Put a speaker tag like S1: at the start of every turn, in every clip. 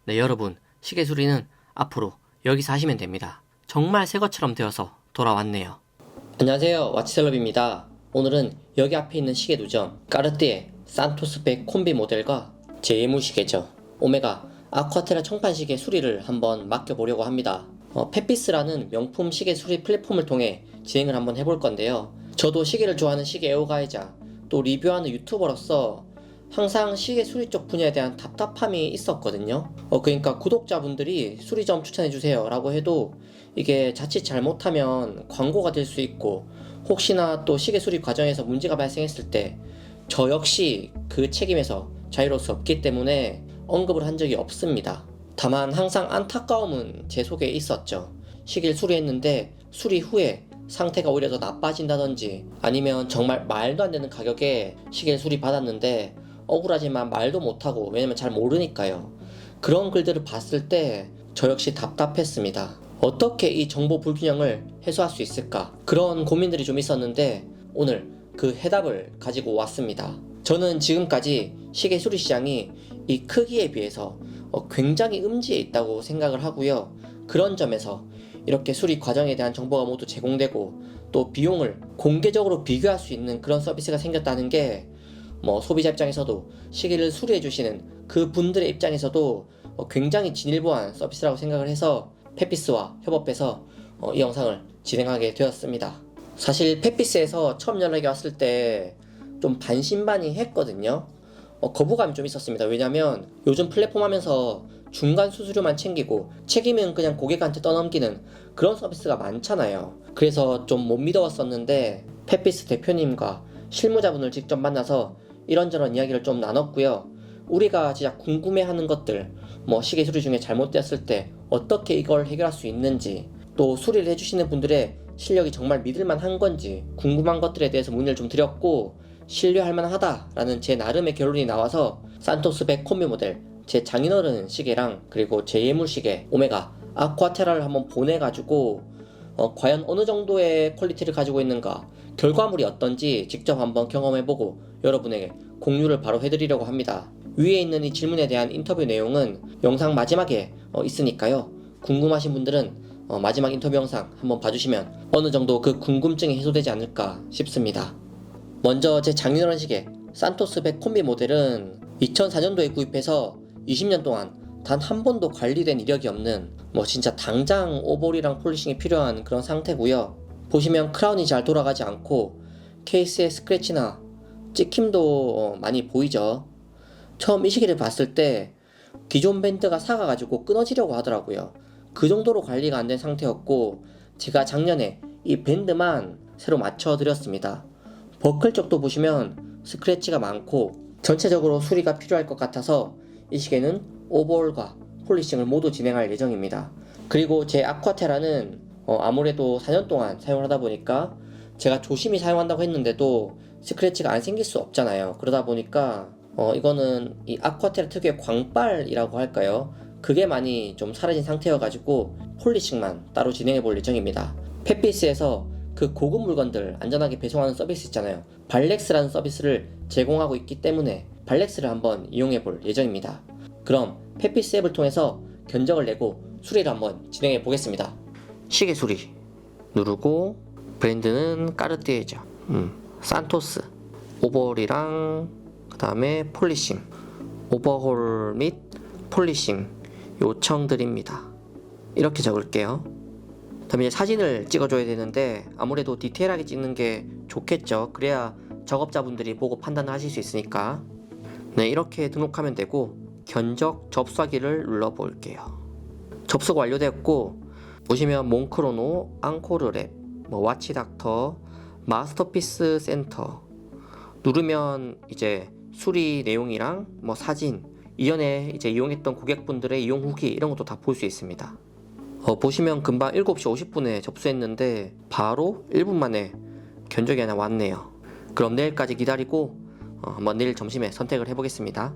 S1: 네, 여러분, 시계 수리는 앞으로 여기서 하시면 됩니다. 정말 새 것처럼 되어서 돌아왔네요. 안녕하세요, 와치셀럽입니다. 오늘은 여기 앞에 있는 시계 두점 까르띠에 산토스백 콤비 모델과 제 예물시계죠, 오메가 아쿠아테라 청판시계 수리를 한번 맡겨보려고 합니다. 페피스라는 명품 시계 수리 플랫폼을 통해 진행을 한번 해볼 건데요. 저도 시계를 좋아하는 시계 애호가이자 또 리뷰하는 유튜버로서 항상 시계 수리 쪽 분야에 대한 답답함이 있었거든요. 그러니까 구독자분들이 수리점 추천해주세요 라고 해도 이게 자칫 잘못하면 광고가 될 수 있고, 혹시나 또 시계 수리 과정에서 문제가 발생했을 때 저 역시 그 책임에서 자유로울 수 없기 때문에 언급을 한 적이 없습니다. 다만 항상 안타까움은 제 속에 있었죠. 시계를 수리했는데 수리 후에 상태가 오히려 더 나빠진다든지, 아니면 정말 말도 안 되는 가격에 시계를 수리 받았는데 억울하지만 말도 못하고, 왜냐면 잘 모르니까요. 그런 글들을 봤을 때 저 역시 답답했습니다. 어떻게 이 정보 불균형을 해소할 수 있을까, 그런 고민들이 좀 있었는데 오늘 그 해답을 가지고 왔습니다. 저는 지금까지 시계 수리 시장이 이 크기에 비해서 굉장히 음지에 있다고 생각을 하고요. 그런 점에서 이렇게 수리 과정에 대한 정보가 모두 제공되고 또 비용을 공개적으로 비교할 수 있는 그런 서비스가 생겼다는 게 소비자 입장에서도, 시계를 수리해 주시는 그 분들의 입장에서도 굉장히 진일보한 서비스라고 생각을 해서 페피스와 협업해서 이 영상을 진행하게 되었습니다. 사실 페피스에서 처음 연락이 왔을 때 좀 반신반의했거든요. 거부감이 좀 있었습니다. 왜냐면 요즘 플랫폼 하면서 중간 수수료만 챙기고 책임은 그냥 고객한테 떠넘기는 그런 서비스가 많잖아요. 그래서 좀 못 믿어왔었는데 페피스 대표님과 실무자분을 직접 만나서 이런저런 이야기를 좀 나눴고요. 우리가 진짜 궁금해하는 것들, 시계 수리 중에 잘못되었을 때 어떻게 이걸 해결할 수 있는지, 또 수리를 해주시는 분들의 실력이 정말 믿을만한 건지 궁금한 것들에 대해서 문의를 좀 드렸고, 신뢰할 만하다라는 제 나름의 결론이 나와서 산토스백 콤비 모델, 제 장인어른 시계랑 그리고 제 예물시계 오메가 아쿠아테라를 한번 보내가지고 과연 어느 정도의 퀄리티를 가지고 있는가, 결과물이 어떤지 직접 한번 경험해보고 여러분에게 공유를 바로 해드리려고 합니다. 위에 있는 이 질문에 대한 인터뷰 내용은 영상 마지막에 있으니까요. 궁금하신 분들은 마지막 인터뷰 영상 한번 봐주시면 어느 정도 그 궁금증이 해소되지 않을까 싶습니다. 먼저 제 장인어른 시계 산토스백 콤비 모델은 2004년도에 구입해서 20년 동안 단 한 번도 관리된 이력이 없는 진짜 당장 오볼이랑 폴리싱이 필요한 그런 상태고요. 보시면 크라운이 잘 돌아가지 않고 케이스에 스크래치나 찍힘도 많이 보이죠. 처음 이 시계를 봤을 때 기존 밴드가 삭아가지고 끊어지려고 하더라고요. 그 정도로 관리가 안 된 상태였고, 제가 작년에 이 밴드만 새로 맞춰드렸습니다. 버클 쪽도 보시면 스크래치가 많고 전체적으로 수리가 필요할 것 같아서 이 시계는 오버홀과 폴리싱을 모두 진행할 예정입니다. 그리고 제 아쿠아테라는 아무래도 4년 동안 사용을 하다 보니까 제가 조심히 사용한다고 했는데도 스크래치가 안 생길 수 없잖아요. 그러다 보니까 이거는 이 아쿠아테라 특유의 광빨이라고 할까요? 그게 많이 좀 사라진 상태여가지고 폴리싱만 따로 진행해 볼 예정입니다. 페피스에서 그 고급 물건들 안전하게 배송하는 서비스 있잖아요. 발렉스라는 서비스를 제공하고 있기 때문에 발렉스를 한번 이용해 볼 예정입니다. 그럼 페피스 앱을 통해서 견적을 내고 수리를 한번 진행해 보겠습니다. 시계 수리 누르고, 브랜드는 까르띠에죠. 산토스 오버홀이랑 그 다음에 폴리싱, 오버홀 및 폴리싱 요청드립니다. 이렇게 적을게요. 다음에 이제 사진을 찍어줘야 되는데 아무래도 디테일하게 찍는 게 좋겠죠. 그래야 작업자분들이 보고 판단을 하실 수 있으니까. 네, 이렇게 등록하면 되고 견적 접수하기를 눌러볼게요. 접수가 완료되었고, 보시면 몽크로노, 앙코르랩, 와치닥터, 마스터피스 센터 누르면 이제 수리 내용이랑 사진, 이전에 이제 이용했던 고객분들의 이용 후기 이런 것도 다 볼 수 있습니다. 보시면 금방 7시 50분에 접수했는데 바로 1분 만에 견적이 하나 왔네요. 그럼 내일까지 기다리고 한번 내일 점심에 선택을 해보겠습니다.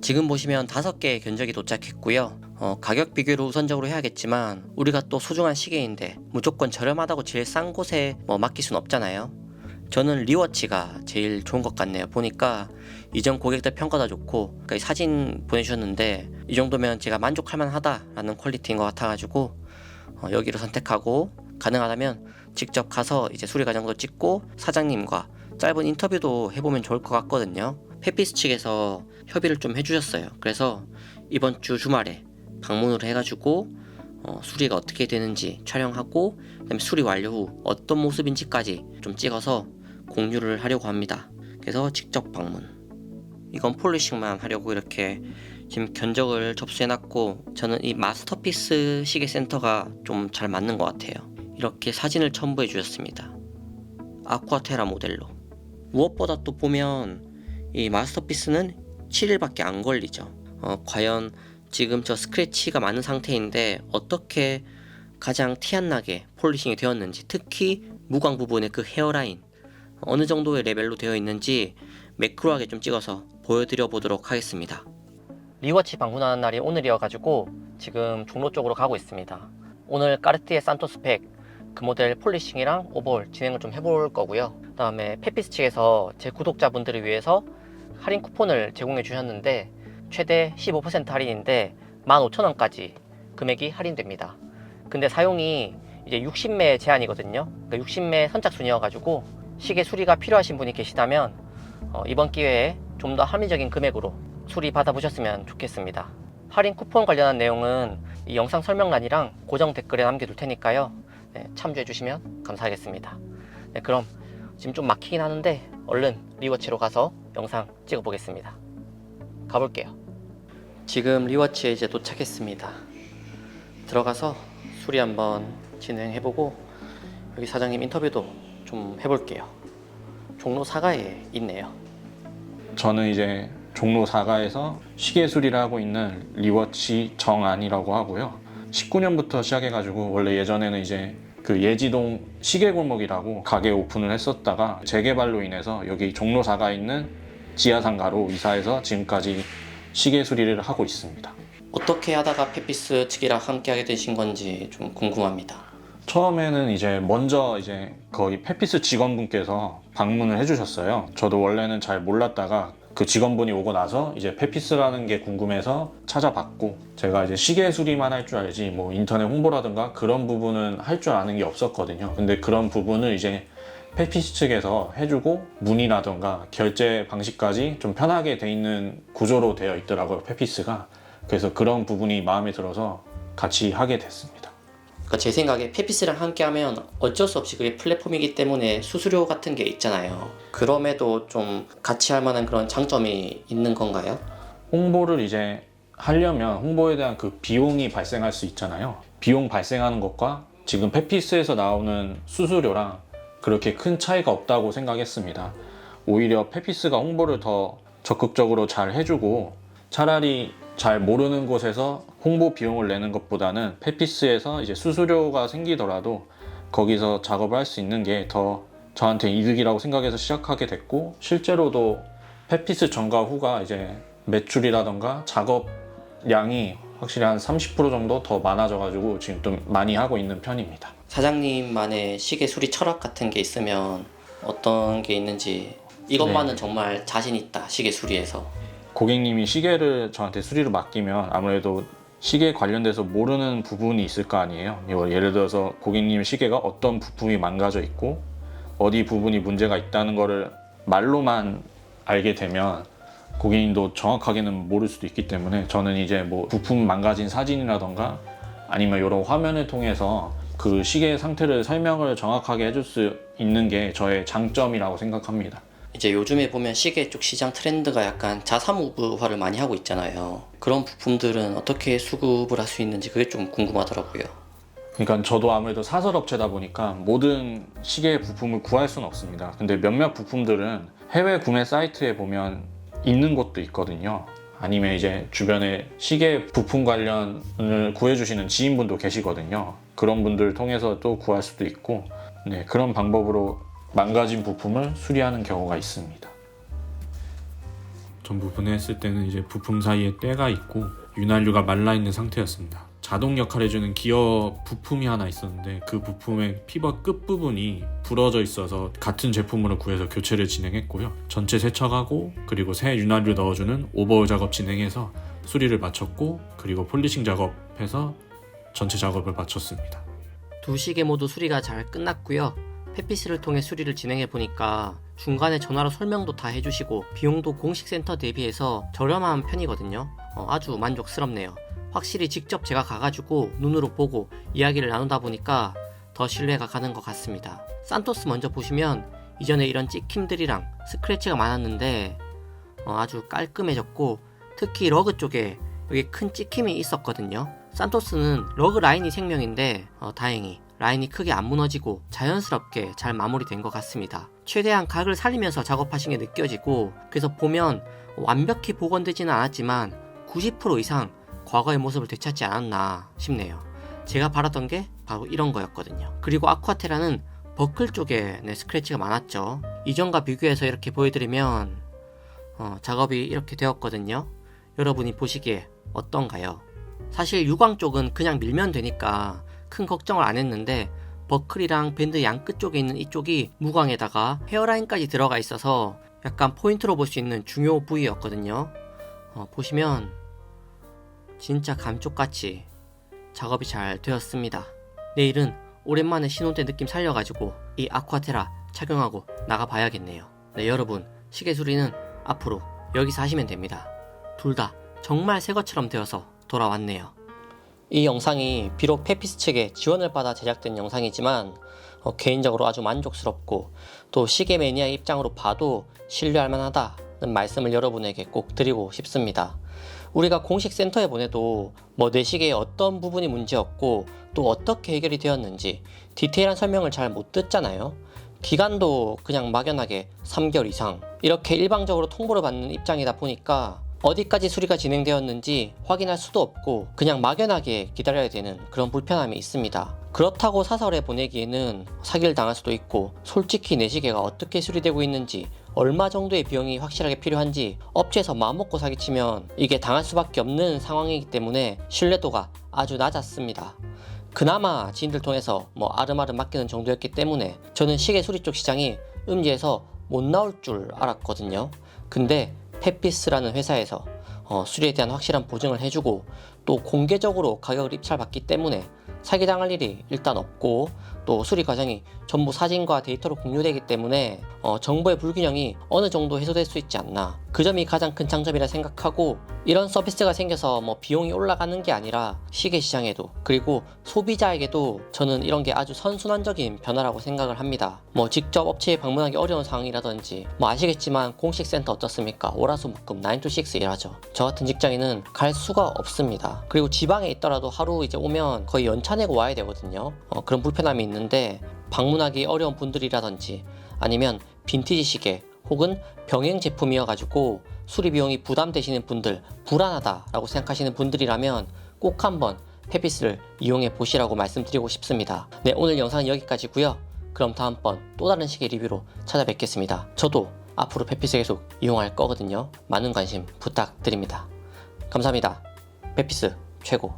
S1: 지금 보시면 5개의 견적이 도착했고요. 가격 비교를 우선적으로 해야겠지만 우리가 또 소중한 시계인데 무조건 저렴하다고 제일 싼 곳에 맡길 순 없잖아요. 저는 리워치가 제일 좋은 것 같네요. 보니까 이전 고객들 평가도 좋고, 그러니까 이 사진 보내주셨는데 이 정도면 제가 만족할 만하다라는 퀄리티인 것 같아가지고 여기로 선택하고, 가능하다면 직접 가서 이제 수리 과정도 찍고 사장님과 짧은 인터뷰도 해보면 좋을 것 같거든요. 페피스 측에서 협의를 좀 해주셨어요. 그래서 이번 주 주말에 방문을 해가지고 수리가 어떻게 되는지 촬영하고, 그다음에 수리 완료 후 어떤 모습인지까지 좀 찍어서 공유를 하려고 합니다. 그래서 직접 방문. 이건 폴리싱만 하려고 이렇게 지금 견적을 접수해놨고, 저는 이 마스터피스 시계 센터가 좀 잘 맞는 것 같아요. 이렇게 사진을 첨부해 주셨습니다. 아쿠아테라 모델로. 무엇보다 또 보면 이 마스터피스는 7일밖에 안 걸리죠. 과연 지금 저 스크래치가 많은 상태인데 어떻게 가장 티 안 나게 폴리싱이 되었는지, 특히 무광 부분의 그 헤어라인 어느 정도의 레벨로 되어 있는지 매크로하게 좀 찍어서 보여드려 보도록 하겠습니다. 리워치 방문하는 날이 오늘이어가지고 지금 종로 쪽으로 가고 있습니다. 오늘 까르띠에 산토스펙 그 모델 폴리싱이랑 오버홀 진행을 좀 해볼 거고요. 그 다음에 페피스 측에서 제 구독자분들을 위해서 할인 쿠폰을 제공해 주셨는데 최대 15% 할인인데 15,000원까지 금액이 할인됩니다. 근데 사용이 이제 60매 제한이거든요. 그러니까 60매 선착순이어가지고 시계 수리가 필요하신 분이 계시다면 이번 기회에 좀 더 합리적인 금액으로 수리 받아보셨으면 좋겠습니다. 할인 쿠폰 관련한 내용은 이 영상 설명란이랑 고정 댓글에 남겨둘 테니까요. 네, 참조해 주시면 감사하겠습니다. 네, 그럼 지금 좀 막히긴 하는데 얼른 리워치로 가서 영상 찍어 보겠습니다. 가볼게요. 지금 리워치에 이제 도착했습니다. 들어가서 수리 한번 진행해보고 여기 사장님 인터뷰도 좀 해볼게요. 종로 4가에 있네요.
S2: 저는 이제 종로 4가에서 시계 수리를 하고 있는 리워치 정안이라고 하고요. 19년부터 시작해가지고 원래 예전에는 이제 그 예지동 시계골목이라고 가게 오픈을 했었다가 재개발로 인해서 여기 종로 4가에 있는 지하상가로 이사해서 지금까지 시계 수리를 하고 있습니다.
S1: 어떻게 하다가 페피스 측이랑 함께 하게 되신 건지 좀 궁금합니다.
S2: 처음에는 이제 먼저 이제 거기 페피스 직원분께서 방문을 해주셨어요. 저도 원래는 잘 몰랐다가 그 직원분이 오고 나서 이제 페피스라는 게 궁금해서 찾아봤고, 제가 이제 시계 수리만 할 줄 알지 뭐 인터넷 홍보라든가 그런 부분은 할 줄 아는 게 없었거든요. 근데 그런 부분을 이제 페피스 측에서 해주고 문의라든가 결제 방식까지 좀 편하게 돼 있는 구조로 되어 있더라고요, 페피스가. 그래서 그런 부분이 마음에 들어서 같이 하게 됐습니다.
S1: 그러니까 제 생각에 페피스랑 함께 하면 어쩔 수 없이 그게 플랫폼이기 때문에 수수료 같은 게 있잖아요. 그럼에도 좀 같이 할 만한 그런 장점이 있는 건가요?
S2: 홍보를 이제 하려면 홍보에 대한 그 비용이 발생할 수 있잖아요. 비용 발생하는 것과 지금 페피스에서 나오는 수수료랑 그렇게 큰 차이가 없다고 생각했습니다. 오히려 페피스가 홍보를 더 적극적으로 잘 해주고, 차라리 잘 모르는 곳에서 홍보 비용을 내는 것보다는 페피스에서 이제 수수료가 생기더라도 거기서 작업을 할 수 있는 게 더 저한테 이득이라고 생각해서 시작하게 됐고, 실제로도 페피스 전과 후가 이제 매출이라던가 작업량이 확실히 한 30% 정도 더 많아져가지고 지금 좀 많이 하고 있는 편입니다.
S1: 사장님만의 시계 수리 철학 같은 게 있으면 어떤 게 있는지, 이것만은
S2: 네.
S1: 정말 자신 있다, 시계 수리에서.
S2: 고객님이 시계를 저한테 수리를 맡기면 아무래도 시계에 관련돼서 모르는 부분이 있을 거 아니에요. 예를 들어서 고객님 시계가 어떤 부품이 망가져 있고 어디 부분이 문제가 있다는 거를 말로만 알게 되면 고객님도 정확하게는 모를 수도 있기 때문에, 저는 이제 뭐 부품 망가진 사진이라던가 아니면 이런 화면을 통해서 그 시계의 상태를 설명을 정확하게 해줄 수 있는 게 저의 장점이라고 생각합니다.
S1: 이제 요즘에 보면 시계 쪽 시장 트렌드가 약간 자사무브화를 많이 하고 있잖아요. 그런 부품들은 어떻게 수급을 할 수 있는지 그게 좀 궁금하더라고요.
S2: 그러니까 저도 아무래도 사설업체다 보니까 모든 시계 부품을 구할 수는 없습니다. 근데 몇몇 부품들은 해외 구매 사이트에 보면 있는 곳도 있거든요. 아니면 이제 주변에 시계 부품 관련을 구해주시는 지인분도 계시거든요. 그런 분들 통해서 또 구할 수도 있고, 네, 그런 방법으로 망가진 부품을 수리하는 경우가 있습니다.
S3: 전부 분해했을 때는 이제 부품 사이에 때가 있고 윤활유가 말라 있는 상태였습니다.
S2: 자동 역할해주는 기어 부품이 하나 있었는데 그 부품의 피벗 끝부분이 부러져 있어서 같은 제품으로 구해서 교체를 진행했고요. 전체 세척하고 그리고 새 윤활유 넣어주는 오버홀 작업 진행해서 수리를 마쳤고 그리고 폴리싱 작업해서 전체 작업을 마쳤습니다.
S1: 두 시계 모두 수리가 잘 끝났고요. 페피스를 통해 수리를 진행해 보니까 중간에 전화로 설명도 다 해주시고 비용도 공식 센터 대비해서 저렴한 편이거든요. 아주 만족스럽네요. 확실히 직접 제가 가가지고 눈으로 보고 이야기를 나누다 보니까 더 신뢰가 가는 것 같습니다. 산토스 먼저 보시면 이전에 이런 찍힘들이랑 스크래치가 많았는데 아주 깔끔해졌고 특히 러그 쪽에 여기 큰 찍힘이 있었거든요. 산토스는 러그 라인이 생명인데 다행히 라인이 크게 안 무너지고 자연스럽게 잘 마무리된 것 같습니다. 최대한 각을 살리면서 작업하신 게 느껴지고 그래서 보면 완벽히 복원되지는 않았지만 90% 이상 과거의 모습을 되찾지 않았나 싶네요. 제가 바랐던 게 바로 이런 거였거든요. 그리고 아쿠아테라는 버클 쪽에 스크래치가 많았죠. 이전과 비교해서 이렇게 보여드리면 작업이 이렇게 되었거든요. 여러분이 보시기에 어떤가요? 사실 유광 쪽은 그냥 밀면 되니까 큰 걱정을 안 했는데 버클이랑 밴드 양 끝 쪽에 있는 이쪽이 무광에다가 헤어라인까지 들어가 있어서 약간 포인트로 볼 수 있는 중요 부위였거든요. 보시면 진짜 감쪽같이 작업이 잘 되었습니다. 내일은 오랜만에 신혼 때 느낌 살려가지고 이 아쿠아테라 착용하고 나가봐야겠네요. 네, 여러분 시계 수리는 앞으로 여기서 하시면 됩니다. 둘 다 정말 새 것처럼 되어서 돌아왔네요. 이 영상이 비록 페피스 측에 지원을 받아 제작된 영상이지만 개인적으로 아주 만족스럽고 또 시계 매니아의 입장으로 봐도 신뢰할 만하다는 말씀을 여러분에게 꼭 드리고 싶습니다. 우리가 공식 센터에 보내도 내 시계의 어떤 부분이 문제였고 또 어떻게 해결이 되었는지 디테일한 설명을 잘 못 듣잖아요. 기간도 그냥 막연하게 3개월 이상 이렇게 일방적으로 통보를 받는 입장이다 보니까 어디까지 수리가 진행되었는지 확인할 수도 없고 그냥 막연하게 기다려야 되는 그런 불편함이 있습니다. 그렇다고 사설에 보내기에는 사기를 당할 수도 있고 솔직히 내 시계가 어떻게 수리되고 있는지 얼마 정도의 비용이 확실하게 필요한지 업체에서 마음먹고 사기치면 이게 당할 수밖에 없는 상황이기 때문에 신뢰도가 아주 낮았습니다. 그나마 지인들 통해서 아름아름 맡기는 정도였기 때문에 저는 시계 수리 쪽 시장이 음지에서 못 나올 줄 알았거든요. 근데 페피스라는 회사에서 수리에 대한 확실한 보증을 해주고 또 공개적으로 가격을 입찰받기 때문에 사기당할 일이 일단 없고 또 수리 과정이 전부 사진과 데이터로 공유되기 때문에 정보의 불균형이 어느 정도 해소될 수 있지 않나, 그 점이 가장 큰 장점이라 생각하고 이런 서비스가 생겨서 비용이 올라가는 게 아니라 시계 시장에도 그리고 소비자에게도 저는 이런 게 아주 선순환적인 변화라고 생각을 합니다. 직접 업체에 방문하기 어려운 상황이라든지 아시겠지만 공식 센터 어떻습니까? 월화수목금 9 to 6 일하죠. 저 같은 직장인은 갈 수가 없습니다. 그리고 지방에 있더라도 하루 이제 오면 거의 연차 내고 와야 되거든요. 그런 불편함이 있는데 방문하기 어려운 분들이라든지 아니면 빈티지 시계 혹은 병행 제품이어가지고 수리 비용이 부담되시는 분들, 불안하다라고 생각하시는 분들이라면 꼭 한번 페피스를 이용해 보시라고 말씀드리고 싶습니다. 네, 오늘 영상은 여기까지고요. 그럼 다음번 또 다른 시계 리뷰로 찾아뵙겠습니다. 저도 앞으로 페피스 계속 이용할 거거든요. 많은 관심 부탁드립니다. 감사합니다. 페피스 최고.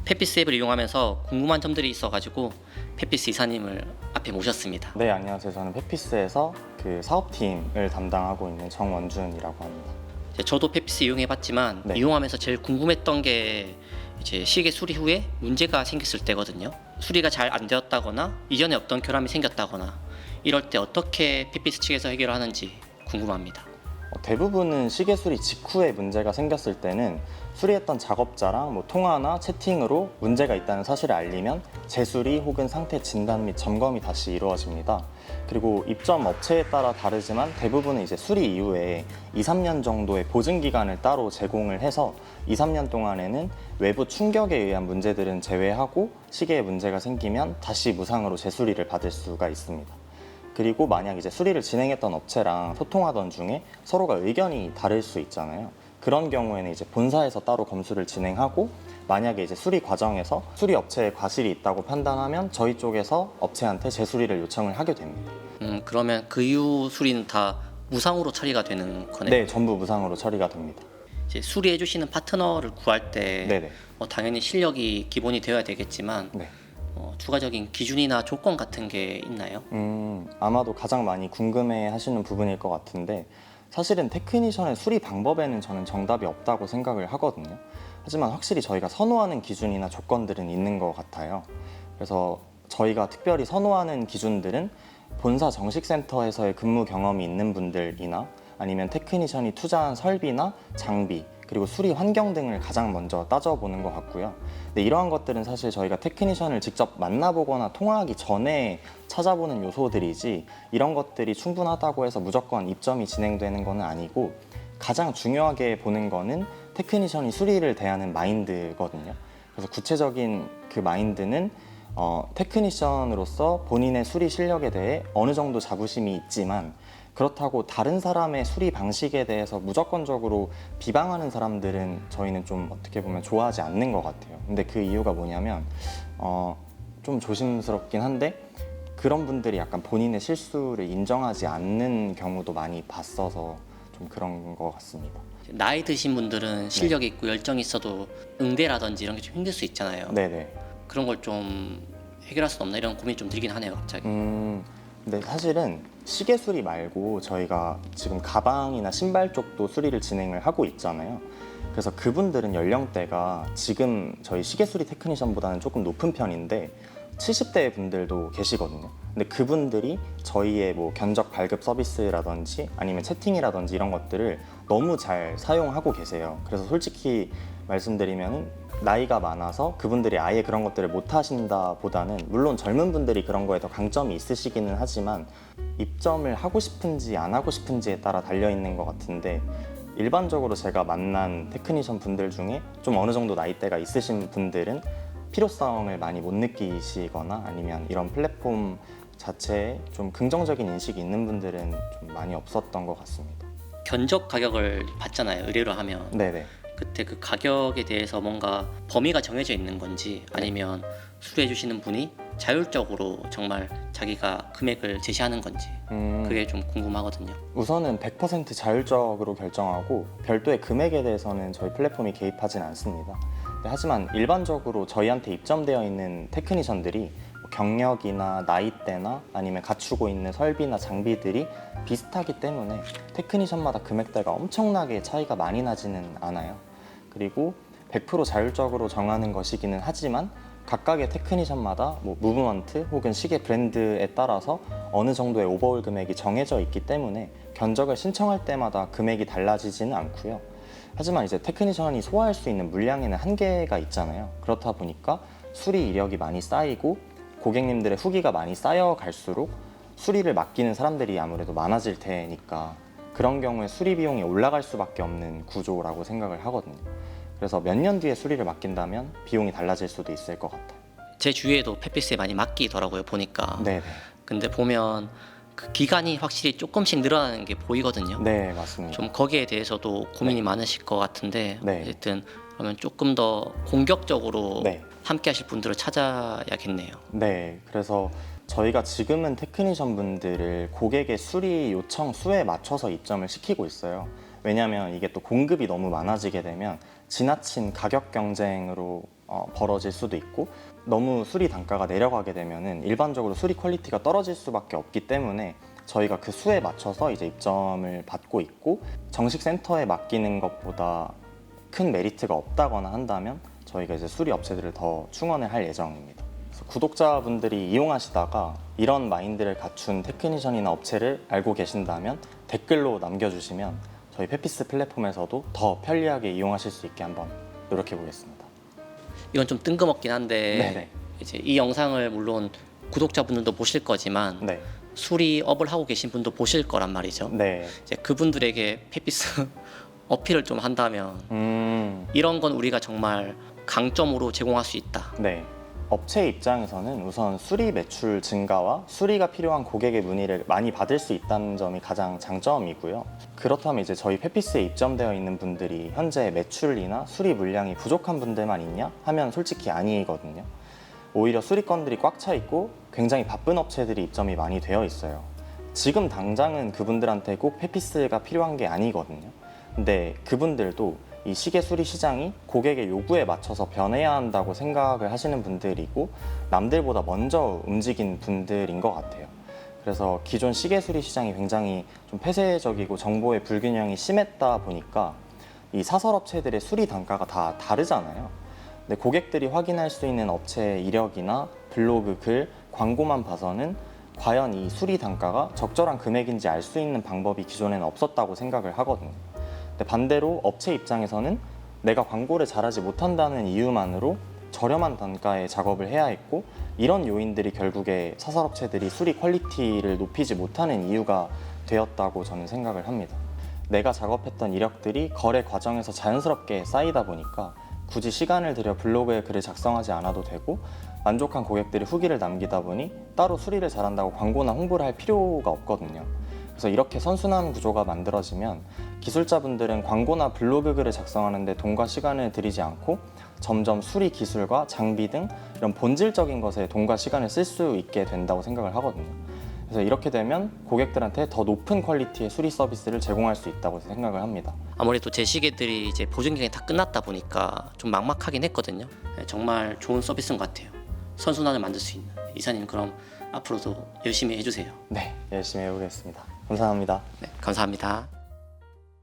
S1: 페피스 앱을 이용하면서 궁금한 점들이 있어가지고 페피스 이사님을 앞에 모셨습니다.
S3: 네, 안녕하세요. 저는 페피스에서 그 사업팀을 담당하고 있는 정원준이라고 합니다.
S1: 저도 페피스 이용해봤지만
S3: 네.
S1: 이용하면서 제일 궁금했던 게 이제 시계 수리 후에 문제가 생겼을 때거든요. 수리가 잘 안 되었다거나 이전에 없던 결함이 생겼다거나 이럴 때 어떻게 페피스 측에서 해결하는지 궁금합니다.
S3: 대부분은 시계 수리 직후에 문제가 생겼을 때는 수리했던 작업자랑 통화나 채팅으로 문제가 있다는 사실을 알리면 재수리 혹은 상태 진단 및 점검이 다시 이루어집니다. 그리고 입점 업체에 따라 다르지만 대부분은 이제 수리 이후에 2, 3년 정도의 보증 기간을 따로 제공을 해서 2, 3년 동안에는 외부 충격에 의한 문제들은 제외하고 시계에 문제가 생기면 다시 무상으로 재수리를 받을 수가 있습니다. 그리고 만약 이제 수리를 진행했던 업체랑 소통하던 중에 서로가 의견이 다를 수 있잖아요. 그런 경우에는 이제 본사에서 따로 검수를 진행하고 만약에 이제 수리 과정에서 수리 업체에 과실이 있다고 판단하면 저희 쪽에서 업체한테 재수리를 요청을 하게 됩니다.
S1: 그러면 그 이후 수리는 다 무상으로 처리가 되는 거네요?
S3: 네, 전부 무상으로 처리가 됩니다.
S1: 이제 수리해 주시는 파트너를 구할 때
S3: 네네.
S1: 당연히 실력이 기본이 되어야 되겠지만
S3: 네.
S1: 추가적인 기준이나 조건 같은 게 있나요?
S3: 아마도 가장 많이 궁금해 하시는 부분일 것 같은데 사실은 테크니션의 수리 방법에는 저는 정답이 없다고 생각을 하거든요. 하지만 확실히 저희가 선호하는 기준이나 조건들은 있는 것 같아요. 그래서 저희가 특별히 선호하는 기준들은 본사 정식센터에서의 근무 경험이 있는 분들이나 아니면 테크니션이 투자한 설비나 장비 그리고 수리 환경 등을 가장 먼저 따져보는 것 같고요. 근데 이러한 것들은 사실 저희가 테크니션을 직접 만나보거나 통화하기 전에 찾아보는 요소들이지 이런 것들이 충분하다고 해서 무조건 입점이 진행되는 건 아니고 가장 중요하게 보는 거는 테크니션이 수리를 대하는 마인드거든요. 그래서 구체적인 그 마인드는 테크니션으로서 본인의 수리 실력에 대해 어느 정도 자부심이 있지만 그렇다고 다른 사람의 수리 방식에 대해서 무조건적으로 비방하는 사람들은 저희는 좀 어떻게 보면 좋아하지 않는 것 같아요. 근데 그 이유가 뭐냐면 좀 조심스럽긴 한데 그런 분들이 약간 본인의 실수를 인정하지 않는 경우도 많이 봤어서 좀 그런 것 같습니다.
S1: 나이 드신 분들은 실력이 있고 열정이 있어도 응대라든지 이런 게 좀 힘들 수 있잖아요.
S3: 네네.
S1: 그런 걸 좀 해결할 수 없나 이런 고민이 좀 들긴 하네요, 갑자기.
S3: 근데 사실은 시계 수리 말고 저희가 지금 가방이나 신발 쪽도 수리를 진행을 하고 있잖아요. 그래서 그분들은 연령대가 지금 저희 시계 수리 테크니션보다는 조금 높은 편인데 70대 분들도 계시거든요. 근데 그분들이 저희의 뭐 견적 발급 서비스라든지 아니면 채팅이라든지 이런 것들을 너무 잘 사용하고 계세요. 그래서 솔직히 말씀드리면 나이가 많아서 그분들이 아예 그런 것들을 못 하신다 보다는 물론 젊은 분들이 그런 거에 더 강점이 있으시기는 하지만 입점을 하고 싶은지 안 하고 싶은지에 따라 달려있는 것 같은데 일반적으로 제가 만난 테크니션 분들 중에 좀 어느 정도 나이대가 있으신 분들은 필요성을 많이 못 느끼시거나 아니면 이런 플랫폼 자체에 좀 긍정적인 인식이 있는 분들은 좀 많이 없었던 것 같습니다.
S1: 견적 가격을 받잖아요, 의뢰를 하면.
S3: 네네.
S1: 그때 그 가격에 대해서 뭔가 범위가 정해져 있는 건지 아니면 수리해 주시는 분이 자율적으로 정말 자기가 금액을 제시하는 건지 그게 좀 궁금하거든요.
S3: 우선은 100% 자율적으로 결정하고 별도의 금액에 대해서는 저희 플랫폼이 개입하진 않습니다. 하지만 일반적으로 저희한테 입점되어 있는 테크니션들이 경력이나 나이대나 아니면 갖추고 있는 설비나 장비들이 비슷하기 때문에 테크니션마다 금액대가 엄청나게 차이가 많이 나지는 않아요. 그리고 100% 자율적으로 정하는 것이기는 하지만 각각의 테크니션마다 뭐 무브먼트 혹은 시계 브랜드에 따라서 어느 정도의 오버홀 금액이 정해져 있기 때문에 견적을 신청할 때마다 금액이 달라지지는 않고요. 하지만 이제 테크니션이 소화할 수 있는 물량에는 한계가 있잖아요. 그렇다 보니까 수리 이력이 많이 쌓이고 고객님들의 후기가 많이 쌓여갈수록 수리를 맡기는 사람들이 아무래도 많아질 테니까 그런 경우에 수리 비용이 올라갈 수밖에 없는 구조라고 생각을 하거든요. 그래서 몇 년 뒤에 수리를 맡긴다면 비용이 달라질 수도 있을 것 같아요.
S1: 제 주위에도 페피스에 많이 맡기더라고요, 보니까.
S3: 네네.
S1: 근데 보면 그 기간이 확실히 조금씩 늘어나는 게 보이거든요.
S3: 네, 맞습니다.
S1: 좀 거기에 대해서도 고민이 많으실 것 같은데
S3: 네.
S1: 어쨌든 그러면 조금 더 공격적으로
S3: 네.
S1: 함께 하실 분들을 찾아야겠네요.
S3: 네, 그래서 저희가 지금은 테크니션 분들을 고객의 수리 요청 수에 맞춰서 입점을 시키고 있어요. 왜냐하면 이게 또 공급이 너무 많아지게 되면 지나친 가격 경쟁으로 벌어질 수도 있고 너무 수리 단가가 내려가게 되면은 일반적으로 수리 퀄리티가 떨어질 수밖에 없기 때문에 저희가 그 수에 맞춰서 이제 입점을 받고 있고 정식 센터에 맡기는 것보다 큰 메리트가 없다거나 한다면 저희가 이제 수리 업체들을 더 충원을 할 예정입니다. 그래서 구독자분들이 이용하시다가 이런 마인드를 갖춘 테크니션이나 업체를 알고 계신다면 댓글로 남겨주시면 저희 페피스 플랫폼에서도 더 편리하게 이용하실 수 있게 한번 노력해 보겠습니다.
S1: 이건 좀 뜬금없긴 한데
S3: 네네.
S1: 이제 이 영상을 물론 구독자분들도 보실 거지만
S3: 네,
S1: 수리업을 하고 계신 분도 보실 거란 말이죠.
S3: 네,
S1: 이제 그분들에게 페피스 어필을 좀 한다면 이런 건 우리가 정말 강점으로 제공할 수 있다.
S3: 네. 업체 입장에서는 우선 수리 매출 증가와 수리가 필요한 고객의 문의를 많이 받을 수 있다는 점이 가장 장점이고요. 그렇다면 이제 저희 페피스에 입점되어 있는 분들이 현재 매출이나 수리 물량이 부족한 분들만 있냐? 하면 솔직히 아니거든요. 오히려 수리건들이 꽉 차 있고 굉장히 바쁜 업체들이 입점이 많이 되어 있어요. 지금 당장은 그분들한테 꼭 페피스가 필요한 게 아니거든요. 근데 그분들도 이 시계 수리 시장이 고객의 요구에 맞춰서 변해야 한다고 생각을 하시는 분들이고 남들보다 먼저 움직인 분들인 것 같아요. 그래서 기존 시계 수리 시장이 굉장히 좀 폐쇄적이고 정보의 불균형이 심했다 보니까 이 사설업체들의 수리 단가가 다 다르잖아요. 근데 고객들이 확인할 수 있는 업체의 이력이나 블로그 글, 광고만 봐서는 과연 이 수리 단가가 적절한 금액인지 알 수 있는 방법이 기존에는 없었다고 생각을 하거든요. 근데 반대로 업체 입장에서는 내가 광고를 잘하지 못한다는 이유만으로 저렴한 단가의 작업을 해야 했고 이런 요인들이 결국에 사설업체들이 수리 퀄리티를 높이지 못하는 이유가 되었다고 저는 생각을 합니다. 내가 작업했던 이력들이 거래 과정에서 자연스럽게 쌓이다 보니까 굳이 시간을 들여 블로그에 글을 작성하지 않아도 되고 만족한 고객들이 후기를 남기다 보니 따로 수리를 잘한다고 광고나 홍보를 할 필요가 없거든요. 그래서 이렇게 선순환 구조가 만들어지면 기술자분들은 광고나 블로그 글을 작성하는데 돈과 시간을 들이지 않고 점점 수리 기술과 장비 등 이런 본질적인 것에 돈과 시간을 쓸 수 있게 된다고 생각을 하거든요. 그래서 이렇게 되면 고객들한테 더 높은 퀄리티의 수리 서비스를 제공할 수 있다고 생각을 합니다.
S1: 아무래도 제 시계들이 이제 보증 기간이 다 끝났다 보니까 좀 막막하긴 했거든요. 네, 정말 좋은 서비스인 것 같아요. 선순환을 만들 수 있는. 이사님 그럼 앞으로도 열심히 해주세요.
S3: 네, 열심히 해보겠습니다. 감사합니다.
S1: 네, 감사합니다.